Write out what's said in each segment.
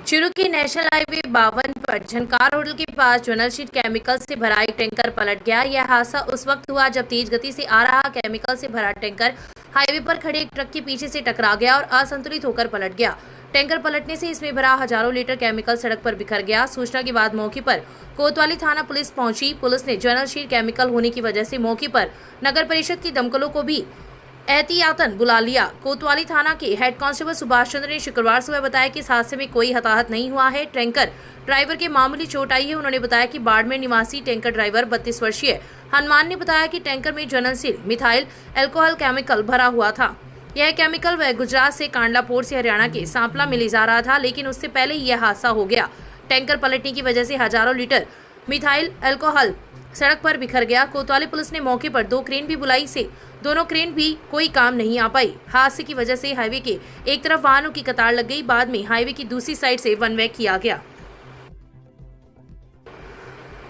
चूरू की national highway 52 पर झनकार hotel के पास ज्वेलर शीट केमिकल से भरा एक टैंकर पलट गया। यह हादसा उस वक्त हुआ जब तेज गति से आ रहा केमिकल से भरा टैंकर हाईवे पर खड़े एक ट्रक के पीछे से टकरा गया और असंतुलित होकर पलट गया। टैंकर पलटने से इसमें भरा हजारों लीटर केमिकल सड़क पर बिखर गया। सूचना के बाद मौके पर कोतवाली थाना पुलिस पहुंची। पुलिस ने ज्वेलर शीट केमिकल होने की वजह से मौके पर नगर परिषद की दमकलों को भी एहतियातन बुला लिया। कोतवाली थाना के हेड कांस्टेबल सुभाष चंद्र ने शुक्रवार सुबह बताया कि इस हादसे में कोई हताहत नहीं हुआ है। टैंकर ड्राइवर के मामूली चोट आई है। उन्होंने बताया कि बाड़मेर निवासी टैंकर ड्राइवर 32 वर्षीय हनुमान ने बताया कि टैंकर में ज्वलनशील मिथाइल अल्कोहल केमिकल भरा हुआ था। यह केमिकल वह गुजरात से कांडला पोर्ट से हरियाणा के सांपला में ले जा रहा था, लेकिन उससे पहले ही यह हादसा हो गया। टैंकर पलटने की वजह से हजारों लीटर मिथाइल अल्कोहल सड़क पर बिखर गया। कोतवाली पुलिस ने मौके पर 2 क्रेन भी बुलाई से दोनों क्रेन भी कोई काम नहीं आ पाई। हादसे की वजह से हाईवे के एक तरफ वाहनों की कतार लग गई। बाद में हाईवे की दूसरी साइड से वन वे किया गया।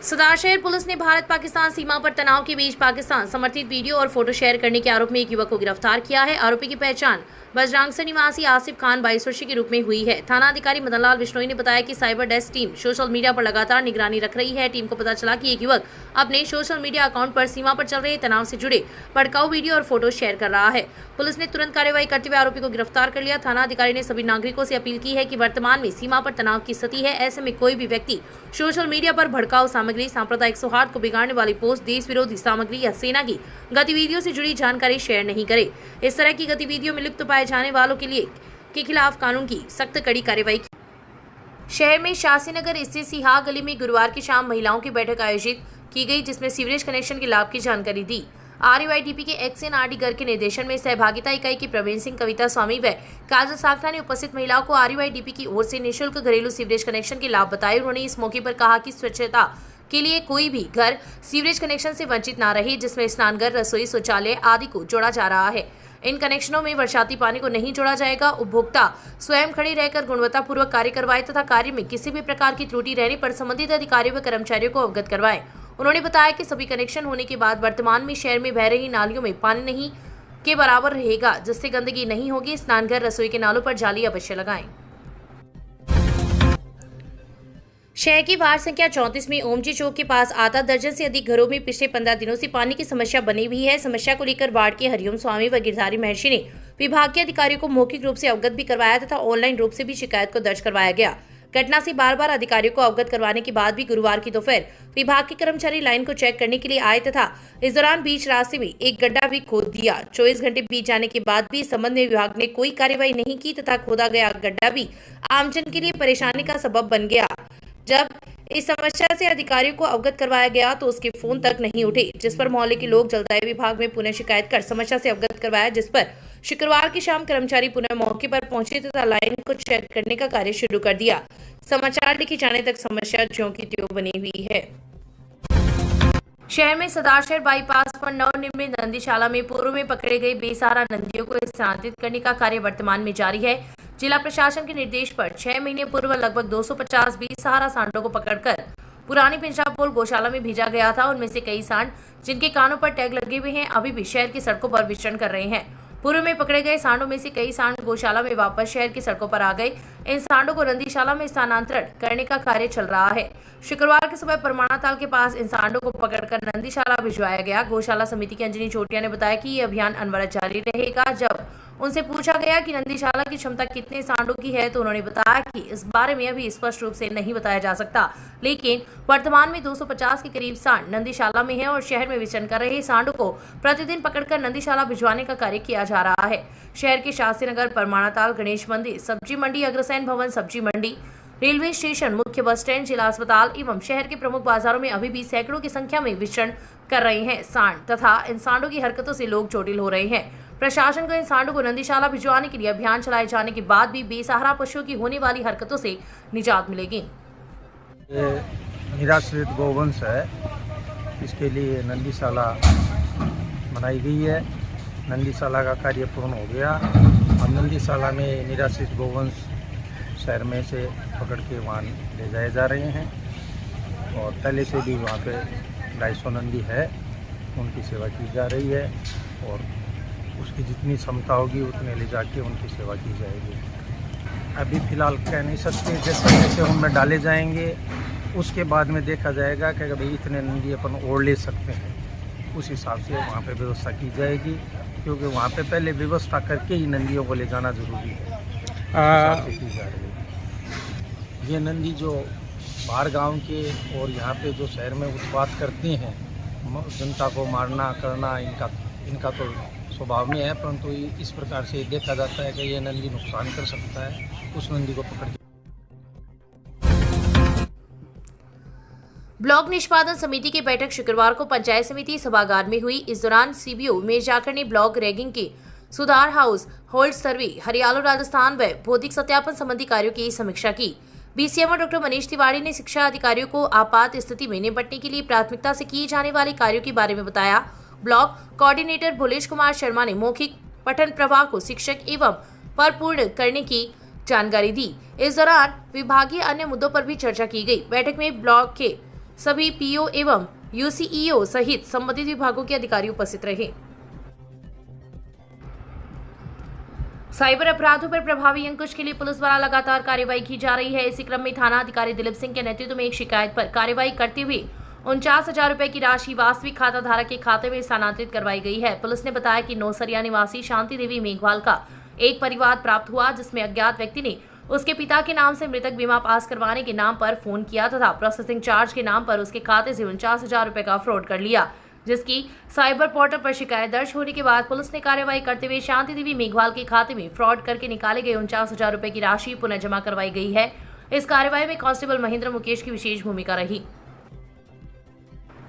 सदार शहर पुलिस ने भारत पाकिस्तान सीमा पर तनाव के बीच पाकिस्तान समर्थित वीडियो और फोटो शेयर करने के आरोप में एक युवक को गिरफ्तार किया है। आरोपी की पहचान बजरांगसर निवासी आसिफ खान 22 वर्षीय के रूप में हुई है। थाना अधिकारी मदन लाल बिश्नोई ने बताया कि cyber desk team social media पर लगातार निगरानी रख रही है। टीम को पता चला कि एक युवक अपने सोशल मीडिया अकाउंट पर सीमा पर चल रहे तनाव से जुड़े भड़काऊ वीडियो और फोटो शेयर कर रहा है। पुलिस ने तुरंत कार्रवाई करते हुए आरोपी को गिरफ्तार कर लिया। थाना अधिकारी ने सभी नागरिकों से अपील की है कि वर्तमान में सीमा पर तनाव की स्थिति है। ऐसे में कोई भी व्यक्ति सोशल मीडिया पर भड़काऊ सामग्री, सांप्रदायिक सौहार्द को बिगाड़ने वाली पोस्ट, देश विरोधी सामग्री या सेना की गतिविधियों से जुड़ी जानकारी शेयर नहीं करे। इस तरह की गतिविधियों में लिप्त पाए जाने वालों के खिलाफ कानून की सख्त कड़ी कार्रवाई की। शहर में शास्त्रीनगर स्थित सिहा गली में गुरुवार की शाम महिलाओं की बैठक आयोजित की गई, जिसमें सीवरेज कनेक्शन के लाभ की जानकारी दी। RUIDP के XNRD घर के निर्देशन में सहभागिता इकाई की प्रवीण सिंह, कविता स्वामी व काजल साखना ने उपस्थित महिलाओं को RUIDP की ओर से निःशुल्क घरेलू सीवरेज कनेक्शन के लाभ बताए। उन्होंने इस मौके पर कहा कि स्वच्छता के लिए कोई भी घर सीवरेज कनेक्शन से वंचित न रहे, जिसमें स्नानघर, रसोई, शौचालय आदि को जोड़ा जा रहा है। इन कनेक्शनों में बरसाती पानी को नहीं जोड़ा जाएगा। उपभोक्ता स्वयं खड़े रहकर गुणवत्तापूर्वक कार्य करवाए तथा कार्य में किसी भी प्रकार की त्रुटि रहने पर संबंधित अधिकारियों व कर्मचारियों को अवगत करवाएं। उन्होंने बताया कि सभी कनेक्शन होने के बाद वर्तमान में शहर में बह रही नालियों में पानी नहीं के बराबर रहेगा, जिससे गंदगी नहीं होगी। स्नानघर, रसोई के नालों पर जाली अवश्य लगाएं। शहर की वार्ड संख्या 34 में ओमजी चौक के पास आधा दर्जन से अधिक घरों में पिछले 15 दिनों से पानी की समस्या बनी हुई है। समस्या को लेकर वार्ड के हरिओम स्वामी व गिरधारी महर्षि ने विभाग के अधिकारियों को मौखिक रूप से अवगत भी करवाया तथा ऑनलाइन रूप से भी शिकायत को दर्ज करवाया गया। घटना से बार-बार अधिकारियों को अवगत करवाने के बाद भी गुरुवार की दोपहर विभाग के कर्मचारी लाइन को चेक करने के लिए आए तथा इस दौरान बीच रास्ते में एक गड्ढा भी खोद दिया। 24 घंटे बीत जाने के बाद भी इस संबंध में विभाग ने कोई कार्रवाई नहीं की तथा खोदा गया गड्ढा भी आमजन के लिए परेशानी का सबब बन गया। जब इस समस्या से अधिकारियों को अवगत करवाया गया तो उसके फोन तक नहीं उठे, जिस पर मोहल्ले के लोग जलदाय विभाग में पुनः शिकायत कर समस्या से अवगत करवाया, जिस पर शुक्रवार की शाम कर्मचारी पुनः मौके पर पहुंचे तथा लाइन को चेक करने का कार्य शुरू कर दिया। समाचार लिखे जाने तक समस्या ज्यों की त्यों बनी हुई है। शहर में सदार शहर बाईपास पर नवनिर्मित नंदीशाला में पूर्व में पकड़े गए बेसहारा नंदियों को स्थानांतरित करने का कार्य वर्तमान में जारी है। जिला प्रशासन के निर्देश पर 6 महीने पूर्व लगभग 250 बेसहारा सांडों को पकड़कर पुरानी पिंजरापोल गौशाला में भेजा गया था। उनमें से कई सांड जिनके कानों पर टैग लगे हुए हैं अभी भी शहर की सड़कों पर विचरण कर रहे हैं। पूर्व में पकड़े गए सांडों में से कई सांड गौशाला में वापस शहर की सड़कों पर आ गए। इन सांडों को नंदीशाला में स्थानांतरण करने का कार्य चल रहा है। शुक्रवार की सुबह परमाणा ताल के पास इन सांडों को पकड़कर नंदीशाला भिजवाया गया। गौशाला समिति की अंजनी चोटिया ने बताया कि ये अभियान अनवरत जारी रहेगा। जब उनसे पूछा गया कि नंदीशाला की क्षमता कितने सांडों की है तो उन्होंने बताया कि इस बारे में अभी स्पष्ट रूप से नहीं बताया जा सकता, लेकिन वर्तमान में 250 के करीब सांड नंदीशाला में है और शहर में विचरण कर रहे सांडों को प्रतिदिन पकड़कर नंदीशाला भिजवाने का कार्य किया जा रहा है। शहर के शास्त्रीनगर, परमाणा ताल, गणेश मंदिर, सब्जी मंडी, अग्रसेन भवन, सब्जी मंडी, रेलवे स्टेशन, मुख्य बस स्टैंड, जिला अस्पताल एवं शहर के प्रमुख बाजारों में अभी भी सैकड़ों की संख्या में विचरण कर रहे हैं सांड तथा इन सांडों की हरकतों से लोग चोटिल हो रहे हैं। प्रशासन को इन सांडों को नंदीशाला भिजवाने के लिए अभियान चलाए जाने के बाद भी बेसहारा पशुओं की होने वाली हरकतों से निजात मिलेगी। ये निराश्रित गौवंश है, इसके लिए नंदीशाला बनाई गई है। नंदीशाला का कार्य पूर्ण हो गया। अब नंदीशाला में निराश्रित गौवंश शहर में से पकड़ के वहाँ ले जाए जा रहे हैं और पहले से भी वहाँ पे 250 नंदी है, उनकी सेवा की जा रही है और उसकी जितनी क्षमता होगी उतने ले जाके उनकी सेवा की जाएगी। अभी फ़िलहाल कह नहीं सकते। जैसे जैसे उनमें डाले जाएंगे उसके बाद में देखा जाएगा कि भाई इतने नंदी अपन ओढ़ ले सकते हैं, उस हिसाब से वहाँ पे व्यवस्था की जाएगी, क्योंकि वहाँ पे पहले व्यवस्था करके ही नंदियों को ले जाना ज़रूरी है। उस हिसाब से की जा रही है। ये नंदी जो बाहर गांव के और यहाँ पे जो शहर में उत्पात करते हैं, जनता को मारना करना, इनका तो स्वभाव में है, परंतु इस प्रकार से देखा जाता है कि ये नंदी नुकसान कर सकता है, उस नंदी को पकड़ के। ब्लॉक निष्पादन समिति की बैठक शुक्रवार को पंचायत समिति सभागार में हुई। इस दौरान सीबीओ उमेश जाखड़ ने ब्लॉक रैगिंग के सुधार हाउस होल्ड सर्वे, हरियाणा राजस्थान व भौतिक सत्यापन संबंधी कार्यों की समीक्षा की। बीसीएमओ डॉक्टर मनीष तिवारी ने शिक्षा अधिकारियों को आपात स्थिति में निपटने के लिए प्राथमिकता से किए जाने वाले कार्यों के बारे में बताया। ब्लॉक कोऑर्डिनेटर भुलेश कुमार शर्मा ने मौखिक पठन प्रवाह को शिक्षक एवं परिपूर्ण करने की जानकारी दी। इस दौरान विभागीय अन्य मुद्दों पर भी चर्चा की गई। बैठक में ब्लॉक के सभी पीओ एवं यूसीईओ सहित संबंधित विभागों के अधिकारी उपस्थित रहे। साइबर अपराधों पर प्रभावी अंकुश के लिए पुलिस द्वारा लगातार कार्रवाई की जा रही है। इसी क्रम में थाना अधिकारी दिलीप सिंह के नेतृत्व में एक शिकायत पर कार्रवाई करते हुए 49,000 रुपए की राशि वास्तविक खाता धारक के खाते में स्थानांतरित करवाई गई है। पुलिस ने बताया कि नौसरिया निवासी शांति देवी मेघवाल का एक परिवार प्राप्त हुआ, जिसमें अज्ञात व्यक्ति ने उसके पिता के नाम से मृतक बीमा पास करवाने के नाम पर फोन किया तथा प्रोसेसिंग चार्ज के नाम पर उसके खाते से 49,000 रुपए का फ्रॉड कर लिया, जिसकी साइबर पोर्टल पर शिकायत दर्ज होने के बाद पुलिस ने कार्रवाई करते हुए शांति देवी मेघवाल के खाते में फ्रॉड करके निकाले गए 49,000 रुपए की राशि पुनः जमा करवाई गई है। इस कार्रवाई में कांस्टेबल महेंद्र मुकेश की विशेष भूमिका रही।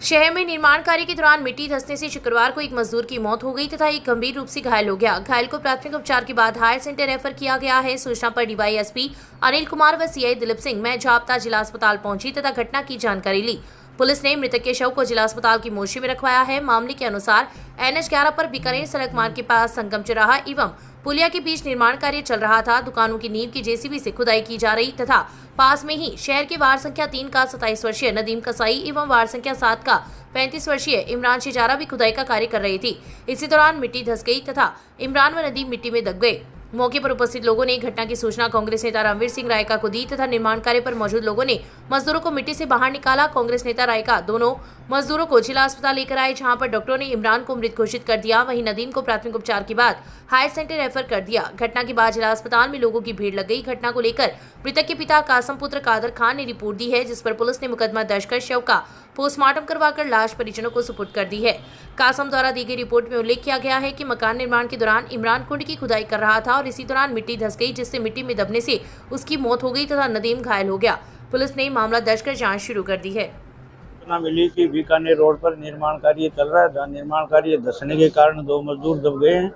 शहर में निर्माण कार्य के दौरान मिट्टी धंसने से शुक्रवार को एक मजदूर की मौत हो गई तथा एक गंभीर रूप से घायल हो गया। घायल को प्राथमिक उपचार के बाद हायर सेंटर रेफर किया गया है। सूचना पर डीवाईएसपी अनिल कुमार व सीआई दिलीप सिंह मेझापता जिला अस्पताल पहुंची तथा घटना की जानकारी ली। पुलिस ने मृतक के शव को जिला अस्पताल की मोर्चरी में रखवाया है। मामले के अनुसार NH 11 पर बीकानेर सड़क मार्ग के पास संगम चौराहा एवं पुलिया के बीच निर्माण कार्य चल रहा था। दुकानों की नींव की जेसीबी से खुदाई की जा रही तथा पास में ही शहर के वार्ड संख्या 3 का 27 वर्षीय नदीम कसाई एवं वार्ड संख्या 7 का 35 वर्षीय इमरान शिजारा भी खुदाई का कार्य कर रही थी। इसी दौरान मिट्टी धंस गई तथा इमरान व नदीम मिट्टी में दब गए। मौके पर उपस्थित लोगों ने घटना की सूचना कांग्रेस नेता रणवीर सिंह रायका को दी तथा निर्माण कार्य पर मौजूद लोगों ने मजदूरों को मिट्टी से बाहर निकाला। कांग्रेस नेता रायका दोनों मजदूरों को जिला अस्पताल लेकर आए, जहां पर डॉक्टरों ने इमरान को मृत घोषित कर दिया। वहीं नदीम को प्राथमिक उपचार के बाद हायर सेंटर रेफर कर दिया। घटना के बाद जिला अस्पताल में लोगों की भीड़ लग गई। घटना को लेकर मृतक के पिता कासम पुत्र कादर खान ने रिपोर्ट दी है, जिस पर पुलिस ने मुकदमा दर्ज कर शव का पोस्टमार्टम करवाकर लाश परिजनों को सुपुर्द कर दी है। कासम द्वारा दी गई रिपोर्ट में उल्लेख किया गया है कि मकान निर्माण के दौरान इमरान कुंड की खुदाई कर रहा था और इसी दौरान मिट्टी धंस गई, जिससे मिट्टी में दबने से उसकी मौत हो गई तथा नदीम घायल हो गया। पुलिस ने मामला दर्ज कर जांच शुरू कर दी है। सूचना मिली कि बीकानेर रोड पर निर्माण कार्य चल रहा है, जहाँ निर्माण कार्य धंसने के कारण 2 मजदूर दब गए हैं,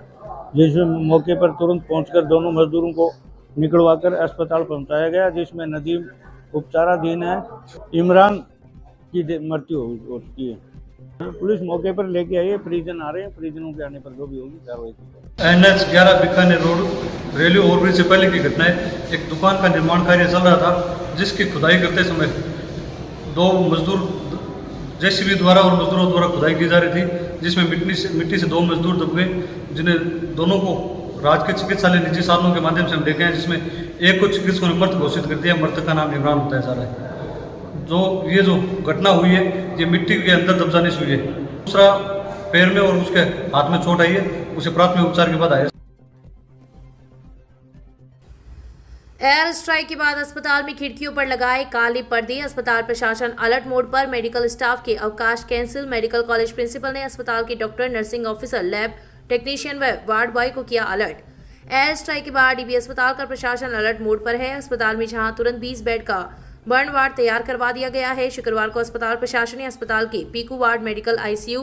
जिसमें मौके पर तुरंत पहुंचकर दोनों मजदूरों को निकलवाकर अस्पताल पहुंचाया गया, जिसमें नदीम उपचाराधीन है। इमरान की मृत्यु हो चुकी है। पुलिस मौके पर लेके आई है, परिजन आ रहे हैं, परिजनों के आने पर जो भी होगी कार्रवाई की। NH 11 Bikaner road railway overbridge से पहले की घटना है। एक दुकान का निर्माण कार्य चल रहा था, जिसकी खुदाई करते समय 2 मजदूर जेसीबी द्वारा और मजदूरों द्वारा खुदाई की जा रही थी, जिसमें मिट्टी से 2 मजदूर दब गए, जिन्हें दोनों को राजकीय चिकित्सालय निजी साधनों के माध्यम से हम देखे हैं, जिसमें एक को चिकित्सकों ने मृत घोषित कर दिया। मृतक का नाम इमरान बताया जा रहा है। ये जो घटना हुई है, ये मिट्टी के अंदर दब जाने से हुई है। दूसरा पैर में और उसके हाथ में चोट आई है, उसे प्राथमिक उपचार के बाद आया। एयर स्ट्राइक के बाद अस्पताल में खिड़कियों पर लगाए काले पर्दे। अस्पताल प्रशासन अलर्ट मोड पर। मेडिकल स्टाफ के अवकाश कैंसिल। मेडिकल कॉलेज प्रिंसिपल ने अस्पताल के doctor, nursing officer, lab technician व वार्ड बॉय को किया अलर्ट। एयर स्ट्राइक के बाद डीबी अस्पताल का प्रशासन अलर्ट मोड पर है। अस्पताल में जहां तुरंत 20 बेड का बर्न वार्ड तैयार करवा दिया गया है। शुक्रवार को अस्पताल प्रशासन ने अस्पताल के Piku ward, medical ICU,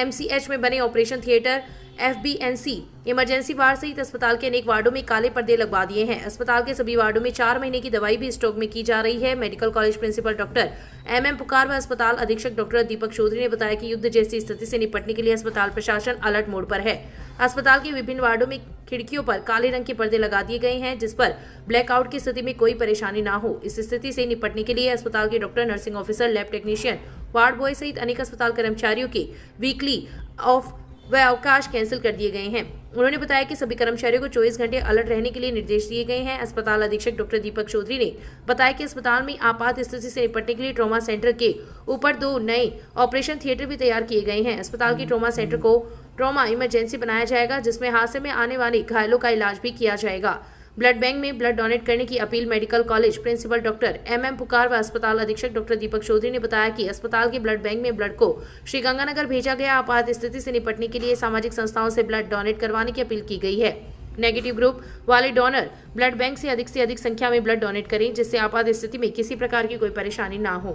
MCH में बने operation theatre, FBNC, emergency ward सहित अस्पताल के अनेक वार्डों में काले पर्दे लगवा दिए हैं। अस्पताल के सभी वार्डों में 4 महीने की दवाई भी स्टॉक में की जा रही है। Medical college principal doctor MM Pukar व अस्पताल अधीक्षक डॉक्टर दीपक चौधरी ने बताया कि युद्ध जैसी स्थिति से निपटने के लिए अस्पताल प्रशासन अलर्ट मोड पर है। अस्पताल के विभिन्न वार्डों में खिड़कियों पर काले रंग के पर्दे लगा दिए गए हैं, जिस पर ब्लैकआउट की स्थिति में कोई परेशानी ना हो। इस स्थिति से निपटने के लिए अस्पताल के doctor, nursing officer, lab technician, ward boy सहित अनेक अस्पताल कर्मचारियों के वीकली ऑफ व अवकाश कैंसिल कर दिए गए हैं। उन्होंने बताया कि सभी कर्मचारियों को 24 घंटे अलर्ट रहने के लिए निर्देश दिए गए हैं। अस्पताल अधीक्षक डॉक्टर दीपक चौधरी ने बताया कि अस्पताल में आपात स्थिति से निपटने के लिए ट्रॉमा सेंटर के ऊपर 2 नए ऑपरेशन थिएटर भी तैयार किए गए हैं। अस्पताल की ट्रॉमा सेंटर को ट्रॉमा इमरजेंसी बनाया जाएगा, जिसमें हादसे में आने वाले घायलों का इलाज भी किया जाएगा। ब्लड बैंक में ब्लड डोनेट करने की appeal medical college principal doctor MM Pukar व अस्पताल अधीक्षक डॉक्टर दीपक चौधरी ने बताया कि अस्पताल के ब्लड बैंक में ब्लड को श्रीगंगानगर भेजा गया। आपात स्थिति से निपटने के लिए सामाजिक संस्थाओं से ब्लड डोनेट करवाने की अपील की गई है। नेगेटिव ग्रुप वाले डोनर ब्लड बैंक से अधिक संख्या में ब्लड डोनेट करें, जिससे आपात स्थिति में किसी प्रकार की कोई परेशानी ना हो।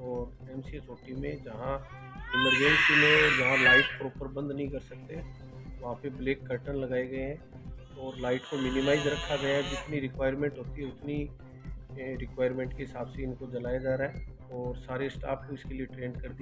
और MCSOT में जहाँ इमरजेंसी में जहाँ लाइट प्रॉपर बंद नहीं कर सकते, वहाँ पे ब्लैक कर्टन लगाए गए हैं और लाइट को मिनिमाइज रखा गया है। जितनी रिक्वायरमेंट होती है उतनी रिक्वायरमेंट के हिसाब से इनको जलाया जा रहा है और सारे स्टाफ को इसके लिए ट्रेन कर दिया।